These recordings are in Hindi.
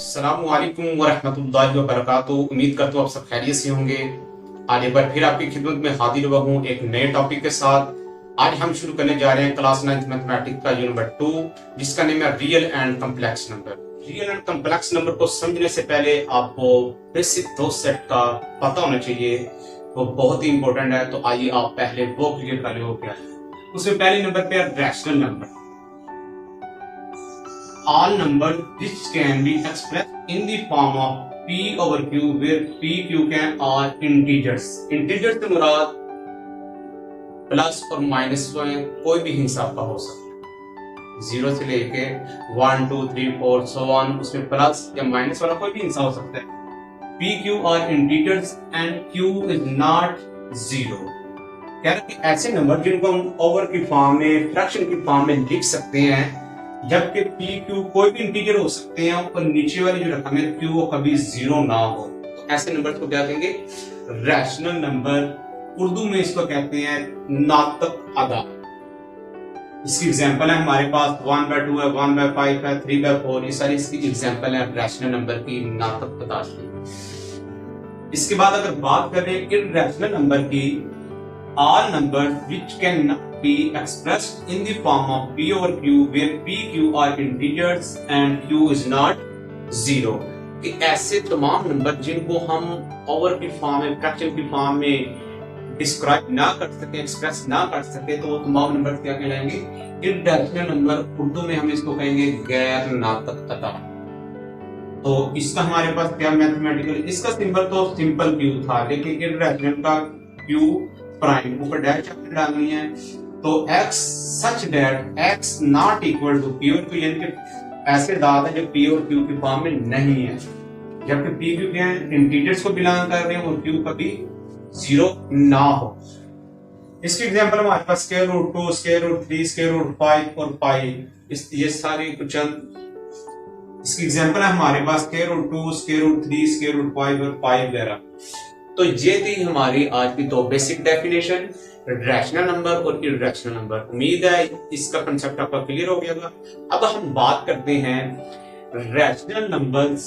अस्सलामुअलैकुम वरहमतुल्लाहि वबरकातुहू। उम्मीद करता हूँ आप सब खैरियत से होंगे। आज एक बार फिर आपकी खिदमत में हाजिर हुआ हूँ एक नए टॉपिक के साथ। आज हम शुरू करने जा रहे हैं क्लास 9th मैथमेटिक्स का यूनिट नंबर 2, जिसका नेम है real and complex number. Real and complex number को समझने से पहले आपको बेसिक दो सेट का पता होना चाहिए, वो बहुत ही इंपॉर्टेंट है। तो आइए आप पहले वो क्लियर कर लो क्या है। उसमें पहले नंबर पे है rational number. All numbers which can be expressed in the form of p over q, where p, q can are integers. Integers से मुराद प्लस और माइनस कोई भी हिसाब का हो सकता है, 0 से लेके 1 2 3 4 so on, उसमें प्लस या माइनस वाला कोई भी हिसाब हो सकता है। p, q are integers and q is not 0। कह रहे कि ऐसे नंबर जिनको हम ओवर की फॉर्म में, फ्रैक्शन की फॉर्म में लिख सकते हैं, जबकि पी क्यू कोई भी इंटीजर हो सकते हैं और नीचे वाली जो रकम है क्यू वो कभी 0 ना हो, तो ऐसे नंबर को क्या कहेंगे? Rational number. उर्दू में इसको कहते हैं नातक अदा। इसकी एग्जांपल है हमारे पास 1/2 है, 1/5 है, 3/4, ये सारी इसकी एग्जांपल है रैशनल नंबर की, नातक अदा की। इसके बाद अगर बात करें इर्रेशनल नंबर की, all numbers which can be expressed in the form of p over q, where p, q are integers and q is not 0। कि ऐसे तमाम नंबर जिनको हम ओवर की फॉर्म में, फ्रैक्शन की फॉर्म में डिस्क्राइब ना कर सके, एक्सप्रेस ना कर सके, तो वो तमाम नंबर क्या कहलाएंगे? Irrational number. उर्दू में हम इसको कहेंगे गैर नातक अता। तो इसका हमारे पास क्या मैथमेटिकल, इसका सिंबल तो सिंपल क्यू था, लेकिन इर्रेशनल का क्यू प्राइम ऊपर डैश डालनी है, तो x such that x not equal to p और q, यानी कि ऐसे दाद है जो p और q की फॉर्म में नहीं है, जबकि p q क्या है? इंटीजर्स को बिलोंग कर रहे हैं और q कभी 0 ना हो। इसकी एग्जांपल हमारे पास square root 2, square root 3, square root 5 और पाई, ये सारी कुछ इसकी एग्जांपल है हमारे पास square root 2, square root 3, square root 5 और पाई वगैरह। तो ये थी हमारी आज की दो बेसिक डेफिनेशन, रैशनल नंबर और इर्रेशनल नंबर। उम्मीद है इसका कंसेप्ट आपका क्लियर हो गया। अब हम बात करते हैं रैशनल नंबर्स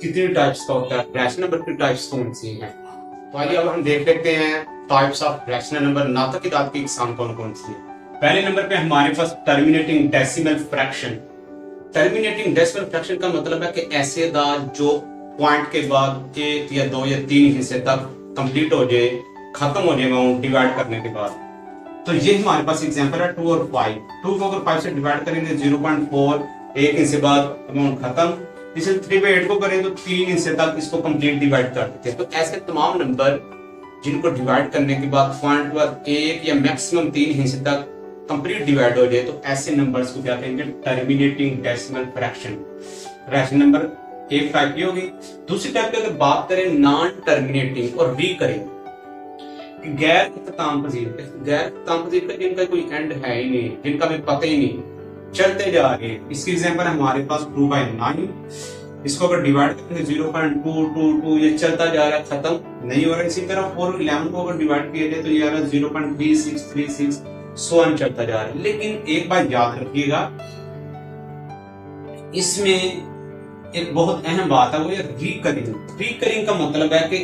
कितने टाइप्स का होता है, रैशनल नंबर की टाइप्स कौन सी हैं। तो आइए अब हम देख लेते हैं टाइप्स ऑफ रैशनल नंबर, नातक इदाद की इकसाम कौन कौन सी है। पहले नंबर पे हमारे पास terminating decimal fraction. Terminating decimal fraction का मतलब है कि ऐसे इदाद जो पॉइंट के बाद 1 या 2 या 3 हिस्से तक कंप्लीट हो जाए, खत्म हो जाए अमाउंट डिवाइड करने के बाद। तो ये हमारे पास एग्जांपल है 2 और 5। 2 को अगर 5 से डिवाइड करेंगे 0.4, एक हिस्से बाद अमाउंट खत्म। इसे 3/8 को करें तो 3 हिस्से तक इसको कंप्लीट डिवाइड कर देते हैं। तो ऐसे तमाम नंबर जिनको डिवाइड करने के बाद पॉइंट के बाद 1 या मैक्सिमम 3 हिस्से तक कंप्लीट डिवाइड हो जाए, तो ऐसे नंबर्स को क्या कहेंगे? Terminating decimal fraction. Rational number एक टाइप की होगी। दूसरी टाइप की अगर बात करें नॉन टर्मिनेटिंग और रिकरिंग, गैर इख्तिताम पजीर। गैर इख्तिताम पजीर का जिनका कोई एंड है ही नहीं, जिनका भी पता ही नहीं, चलते जा रहे हैं। इसकी एग्जांपल है हमारे पास 2/9। इसको अगर डिवाइड करेंगे 0.222, ये चलता जा रहा है, खत्म नहीं हो रहा। इसी तरह 4 और 11 को अगर डिवाइड किया जाए तो ये आ रहा है 0.3636 सो ऑन चलता जा रहा है। लेकिन एक बात याद रखिएगा, इसमें एक बहुत अहम बात है, वो ये रिकरिंग। रिकरिंग का मतलब है कि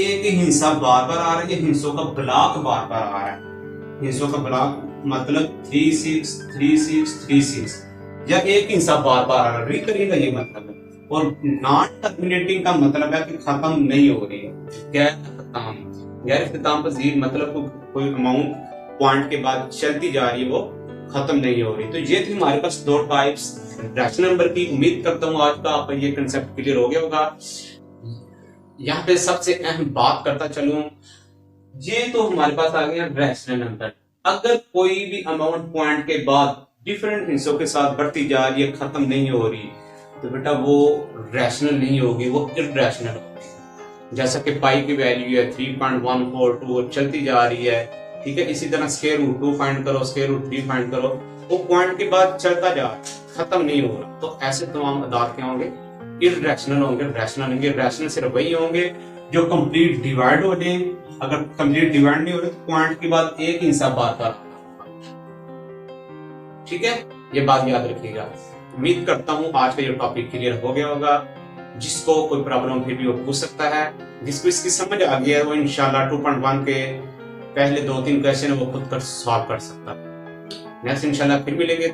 एक ही हिस्सा बार बार आ रहा है, हिस्सों का ब्लॉक बार बार आ रहा है। हिस्सों का ब्लॉक मतलब 3 6 3 6 3 6, या एक हिस्सा बार बार आ रहा है, रिकरिंग का ये मतलब है। और नॉन टर्मिनेटिंग का मतलब है कि खत्म नहीं हो रही है, गैर इख्तिताम पजीर मतलब कोई अमाउंट पॉइंट के बाद चलती जा रही है, वो खत्म नहीं हो रही। तो ये थी हमारे पास दो टाइप्स रैशनल नंबर की। उम्मीद करता हूँ आज का आपको ये कंसेप्ट क्लियर हो गया होगा। यहाँ पे सबसे अहम बात करता चलूं, ये तो हमारे पास आ गया रैशनल नंबर। अगर कोई भी अमाउंट पॉइंट के बाद डिफरेंट हिस्सों के साथ बढ़ती जा रही है, खत्म नहीं हो रही, तो बेटा वो रैशनल नहीं होगी, वो इर्रेशनल होगी। जैसा कि पाई की वैल्यू है 3.142 चलती जा रही है, ठीक है। इसी तरह स्क्वायर रूट 2 फाइंड करो, स्क्वायर रूट 3 फाइंड करो, वो पॉइंट के बाद चलता जा रहा, खत्म नहीं हो रहा। तो ऐसे तमाम अदाद क्या होंगे? इर्रेशनल होंगे। रैशनल होंगे, रैशनल सिर्फ वही होंगे जो कंप्लीट डिवाइड हो जाए। अगर कंप्लीट डिवाइड नहीं हो रहे तो पॉइंट के बाद एक हिस्सा बार बार, ठीक है, ये बात याद रखिएगा। उम्मीद करता हूँ आज का ये टॉपिक क्लियर हो गया होगा। जिसको कोई प्रॉब्लम फिर भी वो पूछ सकता है। जिसको इसकी समझ आ गई है वो इंशाल्लाह 2.1 के पहले 2-3 क्वेश्चन वो खुद कर सॉल्व कर सकता है। नेक्स्ट इंशाल्लाह फिर मिलेंगे।